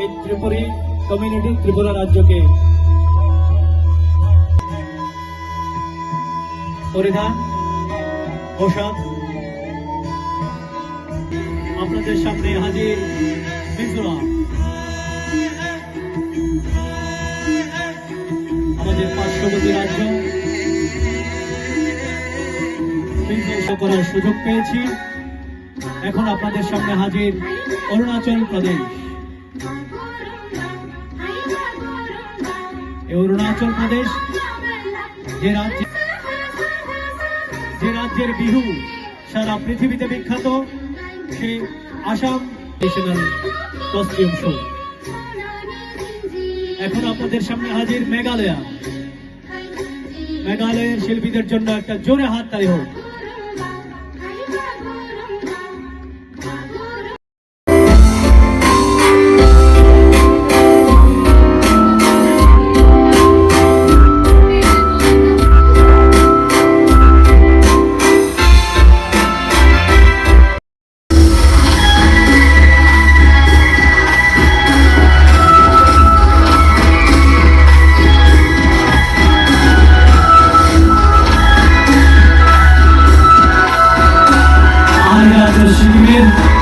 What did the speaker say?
এই ত্রিপুরী কমিউনিটি ত্রিপুরা রাজ্যকে পরিধান পোশাক আপনাদের সামনে হাজির মিজোরাম, আমাদের পার্শ্ববর্তী রাজ্য করার সুযোগ পেয়েছি। এখন আপনাদের সামনে হাজির অরুণাচল প্রদেশ। অরুণাচল প্রদেশ যে রাজ্যের বিহু সারা পৃথিবীতে বিখ্যাত, সে আসাম ন্যাশনাল কস্টিউম শো। এখন আপনাদের সামনে হাজির মেঘালয়। মেঘালয়ের শিল্পীদের জন্য একটা জোরে হাততালি হোক। Kashmir